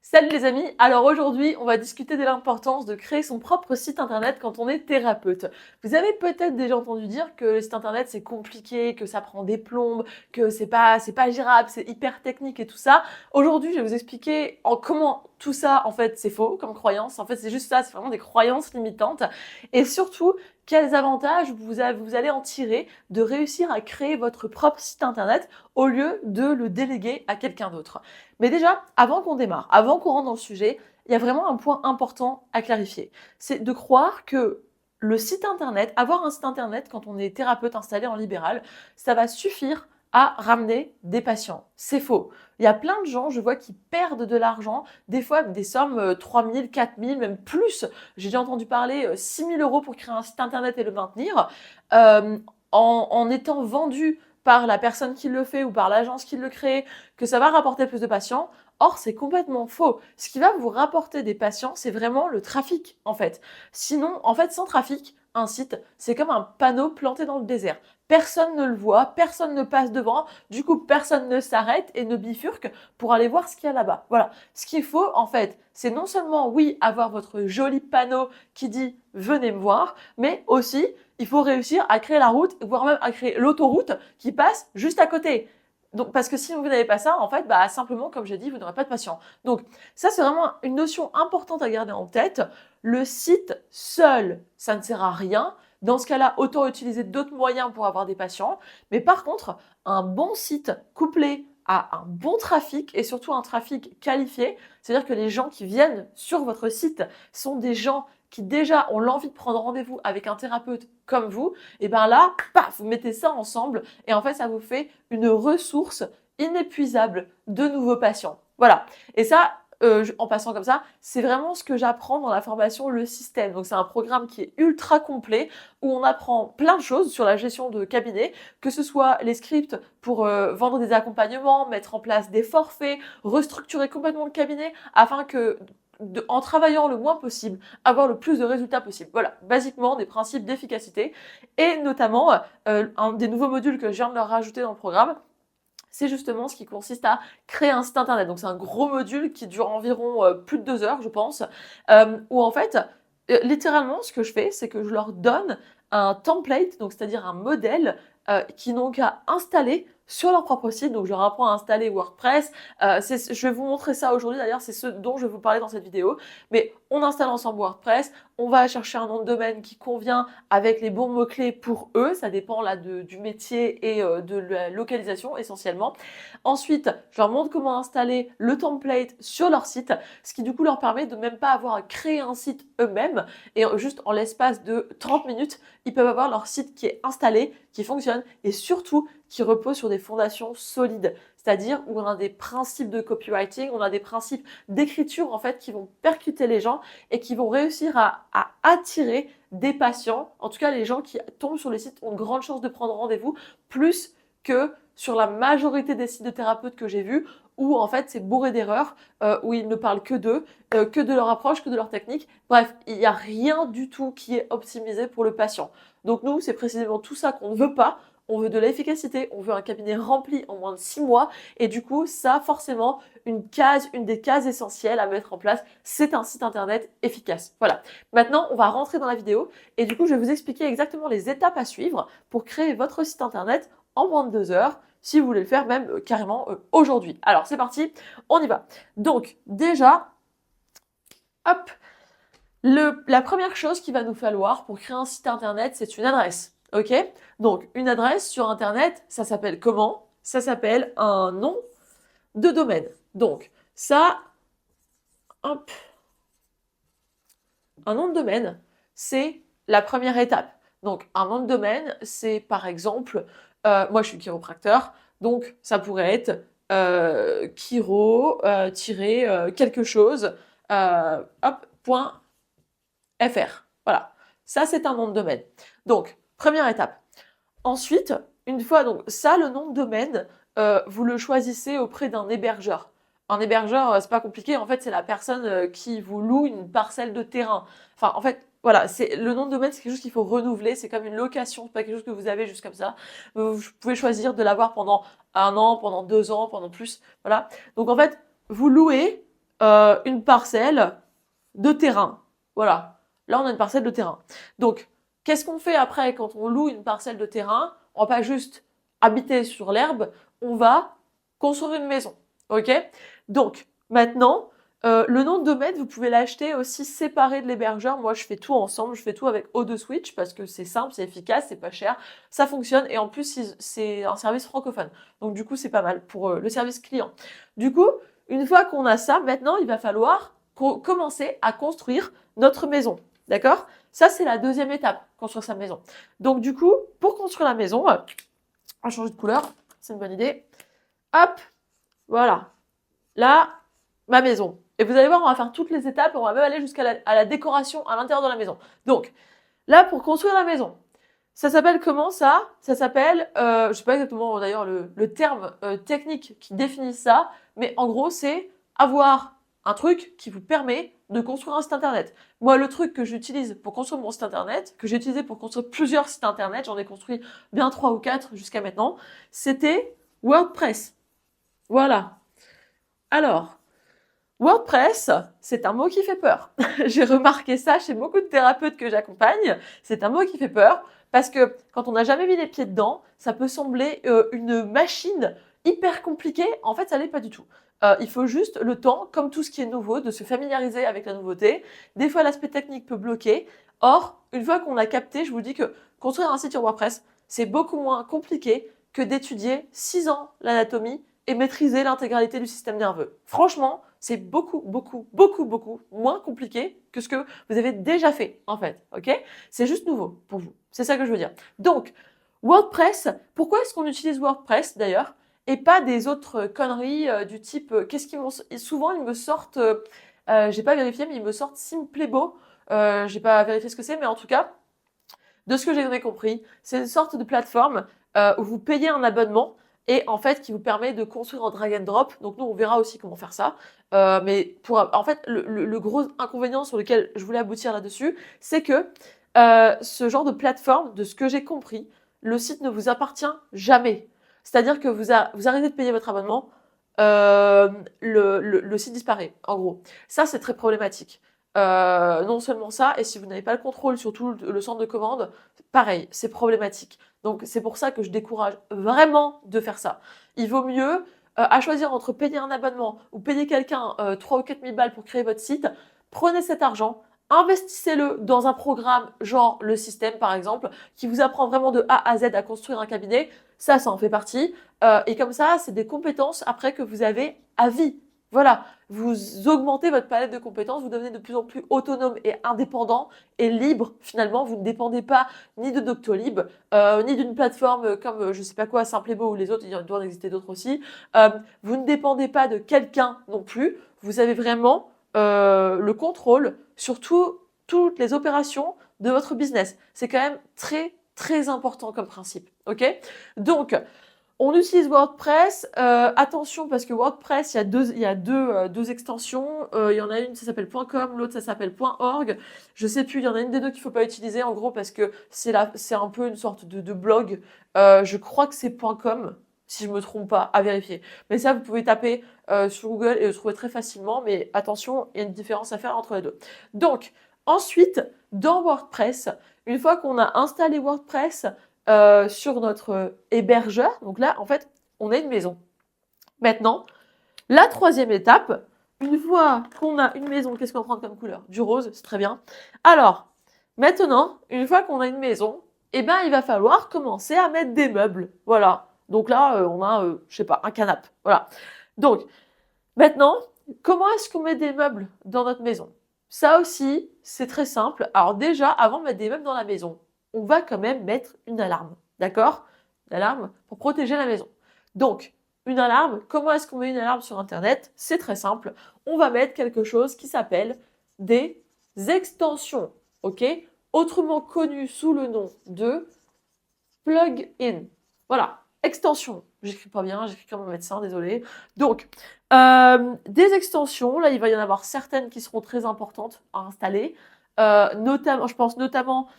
Salut les amis, alors aujourd'hui on va discuter de l'importance de créer son propre site internet quand on est thérapeute. Vous avez peut-être déjà entendu dire que le site internet c'est compliqué, que ça prend des plombes, que c'est pas gérable, c'est hyper technique et tout ça. Aujourd'hui je vais vous expliquer en comment tout ça en fait c'est faux comme croyance, en fait c'est juste ça, c'est vraiment des croyances limitantes et surtout quels avantages vous allez en tirer de réussir à créer votre propre site internet au lieu de le déléguer à quelqu'un d'autre. Mais déjà, avant qu'on démarre, avant qu'on rentre dans le sujet, il y a vraiment un point important à clarifier. C'est de croire que le site internet, avoir un site internet quand on est thérapeute installé en libéral, ça va suffire à ramener des patients. C'est faux. Il y a plein de gens, je vois, qui perdent de l'argent, des fois des sommes 3 000, 4 000, même plus. J'ai déjà entendu parler 6 000 euros pour créer un site internet et le maintenir, en étant vendu par la personne qui le fait ou par l'agence qui le crée, que ça va rapporter plus de patients. Or, c'est complètement faux. Ce qui va vous rapporter des patients, c'est vraiment le trafic, en fait. Sinon, en fait, sans trafic, un site, c'est comme un panneau planté dans le désert. Personne ne le voit, personne ne passe devant, du coup, personne ne s'arrête et ne bifurque pour aller voir ce qu'il y a là-bas. Voilà. Ce qu'il faut, en fait, c'est non seulement, oui, avoir votre joli panneau qui dit « venez me voir », mais aussi, il faut réussir à créer la route, voire même à créer l'autoroute qui passe juste à côté. Donc, parce que si vous n'avez pas ça, en fait, simplement, comme j'ai dit, vous n'aurez pas de patients. Donc, ça, c'est vraiment une notion importante à garder en tête. Le site seul, ça ne sert à rien. Dans ce cas-là, autant utiliser d'autres moyens pour avoir des patients. Mais par contre, un bon site couplé à un bon trafic et surtout un trafic qualifié, c'est-à-dire que les gens qui viennent sur votre site sont des gens qui déjà ont l'envie de prendre rendez-vous avec un thérapeute comme vous, et bien là, paf, vous mettez ça ensemble et en fait, ça vous fait une ressource inépuisable de nouveaux patients. Voilà. Et ça, en passant comme ça, c'est vraiment ce que j'apprends dans la formation Le Système. Donc, c'est un programme qui est ultra complet où on apprend plein de choses sur la gestion de cabinet, que ce soit les scripts pour vendre des accompagnements, mettre en place des forfaits, restructurer complètement le cabinet afin que en travaillant le moins possible, avoir le plus de résultats possible. Voilà, basiquement des principes d'efficacité et notamment un des nouveaux modules que je viens de leur rajouter dans le programme, c'est justement ce qui consiste à créer un site internet. Donc c'est un gros module qui dure environ plus de 2 heures, je pense, où en fait, littéralement, ce que je fais, c'est que je leur donne un template, donc c'est-à-dire un modèle qui n'ont qu'à installer sur leur propre site. Donc je leur apprends à installer WordPress. Je vais vous montrer ça aujourd'hui, d'ailleurs, c'est ce dont je vais vous parler dans cette vidéo. Mais on installe ensemble WordPress, on va chercher un nom de domaine qui convient avec les bons mots-clés pour eux, ça dépend là du métier et de la localisation essentiellement. Ensuite, je leur montre comment installer le template sur leur site, ce qui du coup leur permet de même pas avoir à créer un site eux-mêmes et juste en l'espace de 30 minutes, ils peuvent avoir leur site qui est installé, qui fonctionne et surtout qui repose sur des fondations solides. C'est-à-dire où on a des principes de copywriting, on a des principes d'écriture en fait qui vont percuter les gens et qui vont réussir à attirer des patients. En tout cas, les gens qui tombent sur les sites ont de grandes chances de prendre rendez-vous plus que sur la majorité des sites de thérapeutes que j'ai vus où en fait c'est bourré d'erreurs, où ils ne parlent que d'eux, que de leur approche, que de leur technique. Bref, il n'y a rien du tout qui est optimisé pour le patient. Donc nous, c'est précisément tout ça qu'on ne veut pas. On veut de l'efficacité, on veut un cabinet rempli en moins de 6 mois et du coup, ça forcément, une des cases essentielles à mettre en place, c'est un site internet efficace. Voilà. Maintenant, on va rentrer dans la vidéo et du coup, je vais vous expliquer exactement les étapes à suivre pour créer votre site internet en moins de 2 heures, si vous voulez le faire même carrément aujourd'hui. Alors, c'est parti, on y va. Donc, déjà, hop, la première chose qu'il va nous falloir pour créer un site internet, c'est une adresse. Ok? Donc, une adresse sur internet, ça s'appelle comment? Ça s'appelle un nom de domaine. Donc, ça, hop, un nom de domaine, c'est la première étape. Donc, un nom de domaine, c'est par exemple, moi je suis chiropracteur, donc ça pourrait être chiro quelque chose, hop, point .fr. Voilà, ça c'est un nom de domaine. Donc, première étape. Ensuite, une fois donc ça, le nom de domaine, vous le choisissez auprès d'un hébergeur. Un hébergeur, c'est pas compliqué, en fait, c'est la personne qui vous loue une parcelle de terrain. Enfin, en fait, voilà, le nom de domaine, c'est quelque chose qu'il faut renouveler, c'est comme une location, c'est pas quelque chose que vous avez juste comme ça. Vous pouvez choisir de l'avoir pendant 1 an, pendant 2 ans, pendant plus, voilà. Donc en fait, vous louez une parcelle de terrain. Voilà. Là, on a une parcelle de terrain. Donc, qu'est-ce qu'on fait après quand on loue une parcelle de terrain? On va pas juste habiter sur l'herbe, on va construire une maison. OK? Donc, maintenant, le nom de domaine, vous pouvez l'acheter aussi séparé de l'hébergeur. Moi, je fais tout ensemble. Je fais tout avec O2Switch parce que c'est simple, c'est efficace, c'est pas cher, ça fonctionne et en plus, c'est un service francophone. Donc, du coup, c'est pas mal pour le service client. Du coup, une fois qu'on a ça, maintenant, il va falloir commencer à construire notre maison. D'accord? Ça, c'est la deuxième étape, construire sa maison. Donc, du coup, pour construire la maison, on va changer de couleur. C'est une bonne idée. Hop, voilà. Là, ma maison. Et vous allez voir, on va faire toutes les étapes, on va même aller jusqu'à la décoration à l'intérieur de la maison. Donc, là, pour construire la maison, ça s'appelle comment ça? Ça s'appelle, je sais pas exactement d'ailleurs le terme technique qui définit ça, mais en gros, c'est avoir un truc qui vous permet de construire un site internet. Moi, le truc que j'utilise pour construire mon site internet, que j'ai utilisé pour construire plusieurs sites internet, j'en ai construit bien 3 ou 4 jusqu'à maintenant, c'était WordPress. Voilà. Alors, WordPress, c'est un mot qui fait peur. J'ai remarqué ça chez beaucoup de thérapeutes que j'accompagne. C'est un mot qui fait peur parce que quand on n'a jamais mis les pieds dedans, ça peut sembler une machine hyper compliquée. En fait, ça l'est pas du tout. Il faut juste le temps, comme tout ce qui est nouveau, de se familiariser avec la nouveauté. Des fois, l'aspect technique peut bloquer. Or, une fois qu'on a capté, je vous dis que construire un site sur WordPress, c'est beaucoup moins compliqué que d'étudier 6 ans l'anatomie et maîtriser l'intégralité du système nerveux. Franchement, c'est beaucoup, beaucoup, beaucoup, beaucoup moins compliqué que ce que vous avez déjà fait, en fait. Ok? C'est juste nouveau pour vous. C'est ça que je veux dire. Donc, WordPress, pourquoi est-ce qu'on utilise WordPress d'ailleurs et pas des autres conneries du type qu'est-ce qu'ils m'ont souvent ils me sortent j'ai pas vérifié mais ils me sortent Simplebo. J'ai pas vérifié ce que c'est mais en tout cas de ce que j'ai compris, c'est une sorte de plateforme où vous payez un abonnement et en fait qui vous permet de construire en drag and drop. Donc nous on verra aussi comment faire ça. Mais pour en fait le gros inconvénient sur lequel je voulais aboutir là-dessus, c'est que ce genre de plateforme, de ce que j'ai compris, le site ne vous appartient jamais. C'est-à-dire que vous arrêtez de payer votre abonnement, le site disparaît, en gros. Ça, c'est très problématique. Non seulement ça, et si vous n'avez pas le contrôle sur tout le centre de commande, pareil, c'est problématique. Donc c'est pour ça que je décourage vraiment de faire ça. Il vaut mieux, à choisir entre payer un abonnement ou payer quelqu'un 3 ou 4 000 balles pour créer votre site, prenez cet argent, investissez-le dans un programme genre le système par exemple, qui vous apprend vraiment de A à Z à construire un cabinet. Ça en fait partie. Et comme ça, c'est des compétences après que vous avez à vie. Voilà, vous augmentez votre palette de compétences, vous devenez de plus en plus autonome et indépendant et libre finalement. Vous ne dépendez pas ni de Doctolib, ni d'une plateforme comme je sais pas quoi, Simplebo ou les autres, il doit en exister d'autres aussi. Vous ne dépendez pas de quelqu'un non plus. Vous avez vraiment le contrôle sur toutes les opérations de votre business. C'est quand même très très important comme principe. Ok? Donc on utilise WordPress. Attention parce que WordPress, il y a deux extensions. Il y en a une, ça s'appelle .com, l'autre, ça s'appelle .org. Je sais plus, il y en a une des deux qu'il faut pas utiliser en gros parce que c'est un peu une sorte de blog. Je crois que c'est .com, si je me trompe pas, à vérifier. Mais ça, vous pouvez taper sur Google et le trouver très facilement. Mais attention, il y a une différence à faire entre les deux. Donc, ensuite, dans WordPress, une fois qu'on a installé WordPress, sur notre hébergeur. Donc là, en fait, on a une maison. Maintenant, la troisième étape, une fois qu'on a une maison, qu'est-ce qu'on prend comme couleur? Du rose, c'est très bien. Alors, maintenant, une fois qu'on a une maison, eh ben, il va falloir commencer à mettre des meubles. Voilà. Donc là, on a, je sais pas, un canapé. Voilà. Donc, maintenant, comment est-ce qu'on met des meubles dans notre maison? Ça aussi, c'est très simple. Alors déjà, avant de mettre des meubles dans la maison, on va quand même mettre une alarme. D'accord? Une alarme pour protéger la maison. Donc, une alarme, comment est-ce qu'on met une alarme sur Internet? C'est très simple. On va mettre quelque chose qui s'appelle des extensions. OK? Autrement connu sous le nom de plug-in. Voilà. Extension. J'écris pas bien, j'écris comme un médecin, désolé. Donc, des extensions, là, il va y en avoir certaines qui seront très importantes à installer. Je pense notamment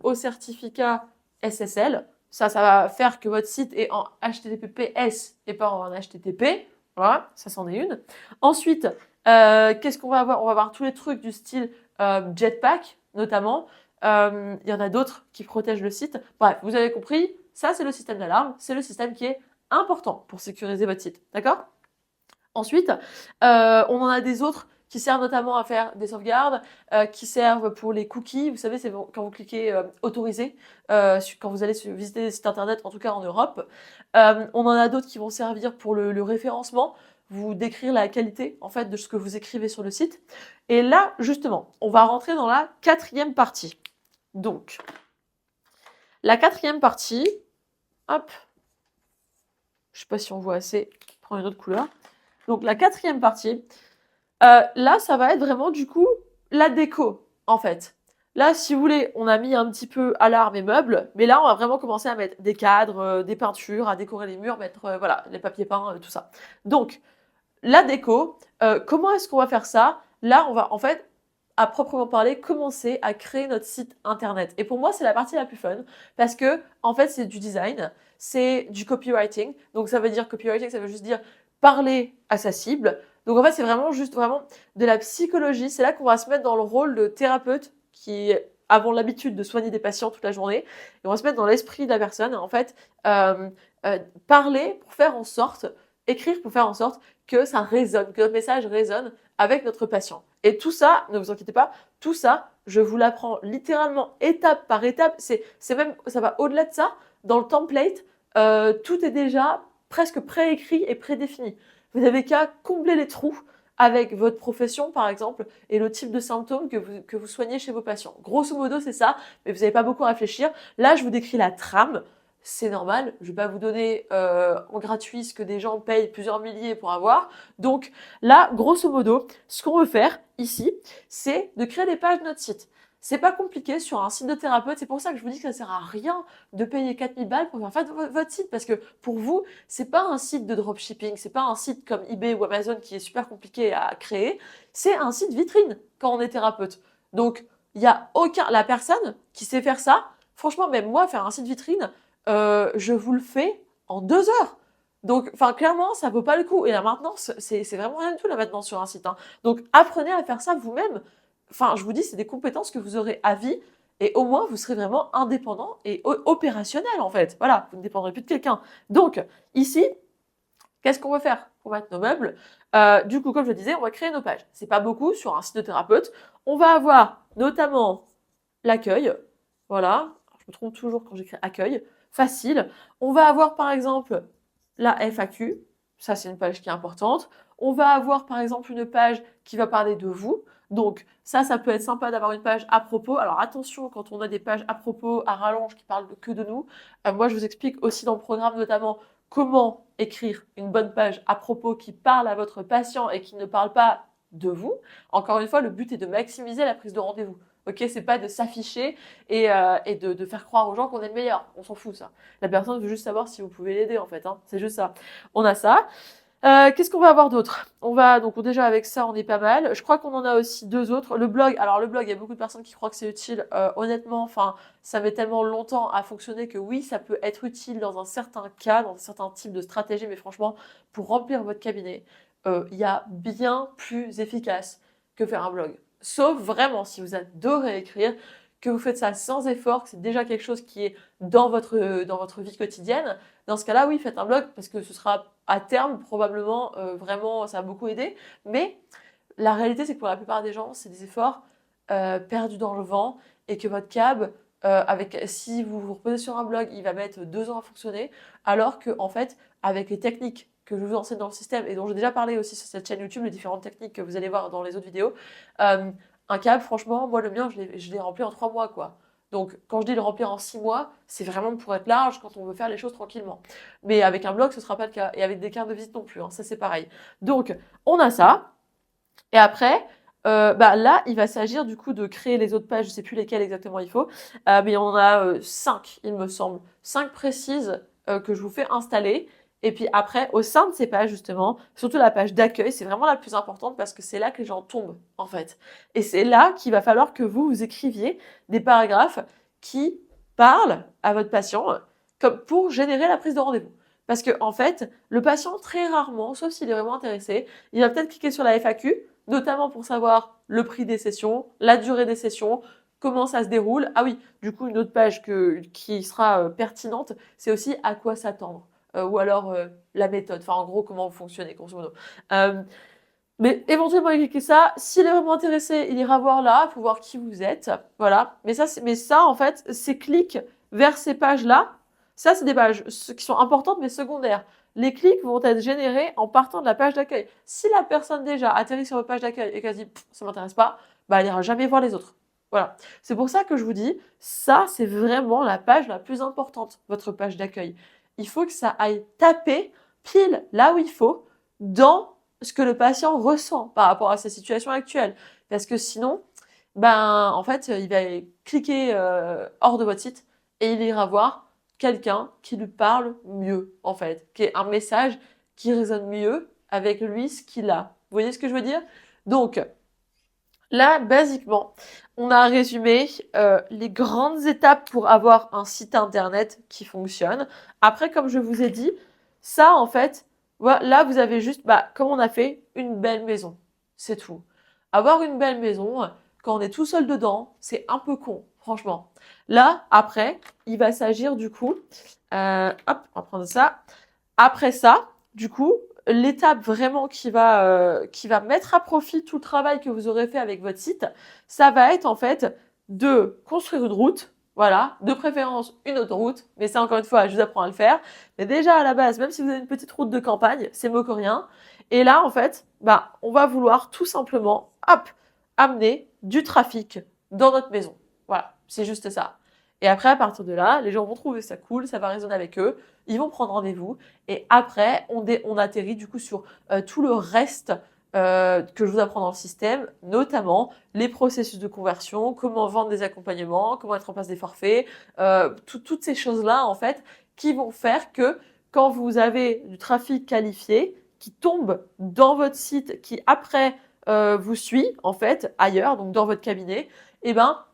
au certificat SSL. Ça va faire que votre site est en HTTPS et pas en HTTP. Voilà, ça c'en est une. Ensuite, Qu'est-ce qu'on va avoir? On va avoir tous les trucs du style Jetpack, notamment. Il y en a d'autres qui protègent le site. Bref, vous avez compris, ça c'est le système d'alarme, c'est le système qui est important pour sécuriser votre site. D'accord? Ensuite, on en a des autres qui servent notamment à faire des sauvegardes, qui servent pour les cookies. Vous savez, c'est quand vous cliquez autoriser, quand vous allez visiter des sites internet, en tout cas en Europe. On en a d'autres qui vont servir pour le référencement, vous décrire la qualité en fait de ce que vous écrivez sur le site. Et là, justement, on va rentrer dans la quatrième partie. Donc, la quatrième partie, hop, je sais pas si on voit assez, je prends une autre couleur. Donc la quatrième partie, là, ça va être vraiment du coup la déco, en fait. Là, si vous voulez, on a mis un petit peu alarme et meubles, mais là, on va vraiment commencer à mettre des cadres, des peintures, à décorer les murs, mettre voilà, les papiers peints, tout ça. Donc, la déco, comment est-ce qu'on va faire ça? Là, on va en fait, à proprement parler, commencer à créer notre site internet. Et pour moi, c'est la partie la plus fun parce que, en fait, c'est du design, c'est du copywriting. Donc, ça veut dire copywriting, ça veut juste dire parler à sa cible. Donc, en fait, c'est vraiment juste vraiment de la psychologie. C'est là qu'on va se mettre dans le rôle de thérapeute qui avons l'habitude de soigner des patients toute la journée. Et on va se mettre dans l'esprit de la personne. En fait, parler pour faire en sorte, écrire pour faire en sorte que ça résonne, que notre message résonne avec notre patient. Et tout ça, ne vous inquiétez pas, tout ça, je vous l'apprends littéralement étape par étape. C'est même, ça va au-delà de ça. Dans le template, tout est déjà presque préécrit et prédéfini. Vous n'avez qu'à combler les trous avec votre profession, par exemple, et le type de symptômes que vous soignez chez vos patients. Grosso modo, c'est ça, mais vous n'avez pas beaucoup à réfléchir. Là, je vous décris la trame. C'est normal, je ne vais pas vous donner en gratuit ce que des gens payent plusieurs milliers pour avoir. Donc là, grosso modo, ce qu'on veut faire ici, c'est de créer des pages de notre site. C'est pas compliqué sur un site de thérapeute, c'est pour ça que je vous dis que ça sert à rien de payer 4000 balles pour faire votre site, parce que pour vous, c'est pas un site de dropshipping, c'est pas un site comme eBay ou Amazon qui est super compliqué à créer, c'est un site vitrine quand on est thérapeute. Donc, il y a la personne qui sait faire ça, franchement, même moi, faire un site vitrine, je vous le fais en 2 heures. Donc, enfin, clairement, ça vaut pas le coup. Et la maintenance, c'est vraiment rien du tout la maintenance sur un site. Hein. Donc, apprenez à faire ça vous-même. Enfin, je vous dis, c'est des compétences que vous aurez à vie. Et au moins, vous serez vraiment indépendant et opérationnel, en fait. Voilà, vous ne dépendrez plus de quelqu'un. Donc, ici, qu'est-ce qu'on va faire pour mettre nos meubles? Du coup, comme je le disais, on va créer nos pages. C'est pas beaucoup sur un site de thérapeute. On va avoir notamment l'accueil. Voilà, je me trompe toujours quand j'écris accueil. Facile. On va avoir par exemple la FAQ. Ça, c'est une page qui est importante. On va avoir par exemple une page qui va parler de vous. Donc ça peut être sympa d'avoir une page à propos. Alors attention, quand on a des pages à propos, à rallonge, qui parlent que de nous. Moi, je vous explique aussi dans le programme notamment comment écrire une bonne page à propos qui parle à votre patient et qui ne parle pas de vous. Encore une fois, le but est de maximiser la prise de rendez-vous. Ok, c'est pas de s'afficher et de faire croire aux gens qu'on est le meilleur. On s'en fout, ça. La personne veut juste savoir si vous pouvez l'aider, en fait. Hein. C'est juste ça. On a ça. Qu'est-ce qu'on va avoir d'autre? Donc déjà avec ça, on est pas mal. Je crois qu'on en a aussi 2 autres. Le blog, alors le blog, il y a beaucoup de personnes qui croient que c'est utile. Honnêtement, enfin, ça met tellement longtemps à fonctionner que oui, ça peut être utile dans un certain cas, dans un certain type de stratégie, mais franchement, pour remplir votre cabinet, il y a bien plus efficace que faire un blog. Sauf vraiment si vous adorez écrire, que vous faites ça sans effort, que c'est déjà quelque chose qui est dans votre vie quotidienne. Dans ce cas-là, oui, faites un blog parce que ce sera à terme probablement vraiment, ça va beaucoup aider. Mais la réalité, c'est que pour la plupart des gens, c'est des efforts perdus dans le vent et que votre cab, si vous vous reposez sur un blog, il va mettre 2 ans à fonctionner, alors que en fait, avec les techniques que je vous enseigne dans le système et dont j'ai déjà parlé aussi sur cette chaîne YouTube, les différentes techniques que vous allez voir dans les autres vidéos, un câble, franchement, moi le mien, je l'ai rempli en 3 mois, quoi. Donc, quand je dis le remplir en 6 mois, c'est vraiment pour être large quand on veut faire les choses tranquillement. Mais avec un blog, ce ne sera pas le cas. Et avec des cartes de visite non plus, hein, ça c'est pareil. Donc, on a ça. Et après, là, il va s'agir du coup de créer les autres pages, je ne sais plus lesquelles exactement il faut, mais on en a 5, il me semble. 5 précises que je vous fais installer. Et puis après, au sein de ces pages, justement, surtout la page d'accueil, c'est vraiment la plus importante parce que c'est là que les gens tombent, en fait. Et c'est là qu'il va falloir que vous écriviez des paragraphes qui parlent à votre patient comme pour générer la prise de rendez-vous. Parce que, en fait, le patient, très rarement, sauf s'il est vraiment intéressé, il va peut-être cliquer sur la FAQ, notamment pour savoir le prix des sessions, la durée des sessions, comment ça se déroule. Ah oui, du coup, une autre page qui sera pertinente, c'est aussi à quoi s'attendre. Ou alors la méthode, enfin en gros, comment vous fonctionnez, grosso modo. Mais éventuellement, il clique ça. S'il est vraiment intéressé, il ira voir là pour voir qui vous êtes. Voilà. Mais ça, en fait, ces clics vers ces pages-là, ça, c'est des pages qui sont importantes mais secondaires. Les clics vont être générés en partant de la page d'accueil. Si la personne déjà atterrit sur votre page d'accueil et qu'elle dit ça m'intéresse pas, bah elle ira jamais voir les autres. Voilà. C'est pour ça que je vous dis, ça, c'est vraiment la page la plus importante, votre page d'accueil. Il faut que ça aille taper pile là où il faut dans ce que le patient ressent par rapport à sa situation actuelle. Parce que sinon, ben, en fait, il va cliquer hors de votre site et il ira voir quelqu'un qui lui parle mieux, en fait, qui est un message qui résonne mieux avec lui, ce qu'il a. Vous voyez ce que je veux dire? Donc, là, basiquement, on a résumé les grandes étapes pour avoir un site internet qui fonctionne. Après, comme je vous ai dit, ça, en fait, voilà, là, vous avez juste, bah, comme on a fait, une belle maison. C'est tout. Avoir une belle maison, quand on est tout seul dedans, c'est un peu con, franchement. Là, après, il va s'agir du coup, hop, on va prendre ça. Après ça, du coup, l'étape vraiment qui va mettre à profit tout le travail que vous aurez fait avec votre site, ça va être en fait de construire une route, voilà, de préférence une autoroute, mais ça encore une fois, je vous apprends à le faire. Mais déjà à la base, même si vous avez une petite route de campagne, c'est mieux que rien. Et là, en fait, bah, on va vouloir tout simplement, hop, amener du trafic dans notre maison. Voilà, c'est juste ça. Et après, à partir de là, les gens vont trouver ça cool, ça va résonner avec eux, ils vont prendre rendez-vous. Et après, on atterrit du coup sur tout le reste que je vous apprends dans le système, notamment les processus de conversion, comment vendre des accompagnements, comment mettre en place des forfaits, toutes ces choses-là, en fait, qui vont faire que quand vous avez du trafic qualifié qui tombe dans votre site, qui après vous suit, en fait, ailleurs, donc dans votre cabinet, eh ben,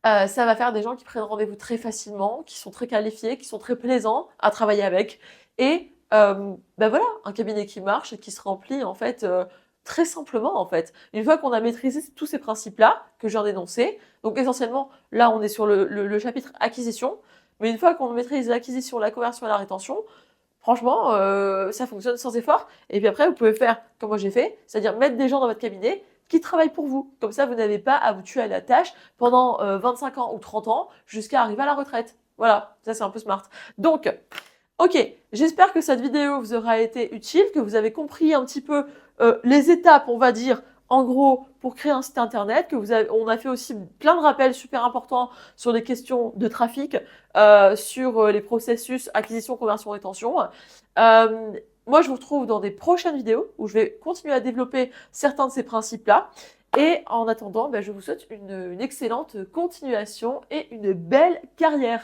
ça va faire des gens qui prennent rendez-vous très facilement, qui sont très qualifiés, qui sont très plaisants à travailler avec. Et ben voilà, un cabinet qui marche et qui se remplit en fait très simplement en fait. Une fois qu'on a maîtrisé tous ces principes-là que je viens d'énoncer, donc essentiellement là on est sur le chapitre acquisition, mais une fois qu'on maîtrise l'acquisition, la conversion et la rétention, franchement ça fonctionne sans effort. Et puis après vous pouvez faire comme moi j'ai fait, c'est-à-dire mettre des gens dans votre cabinet qui travaillent pour vous. Comme ça, vous n'avez pas à vous tuer à la tâche pendant 25 ans ou 30 ans jusqu'à arriver à la retraite. Voilà, ça c'est un peu smart. Donc, ok, j'espère que cette vidéo vous aura été utile, que vous avez compris un petit peu les étapes, on va dire, en gros, pour créer un site internet, on a fait aussi plein de rappels super importants sur les questions de trafic, sur les processus acquisition, conversion, rétention. Moi, je vous retrouve dans des prochaines vidéos où je vais continuer à développer certains de ces principes-là. Et en attendant, je vous souhaite une excellente continuation et une belle carrière.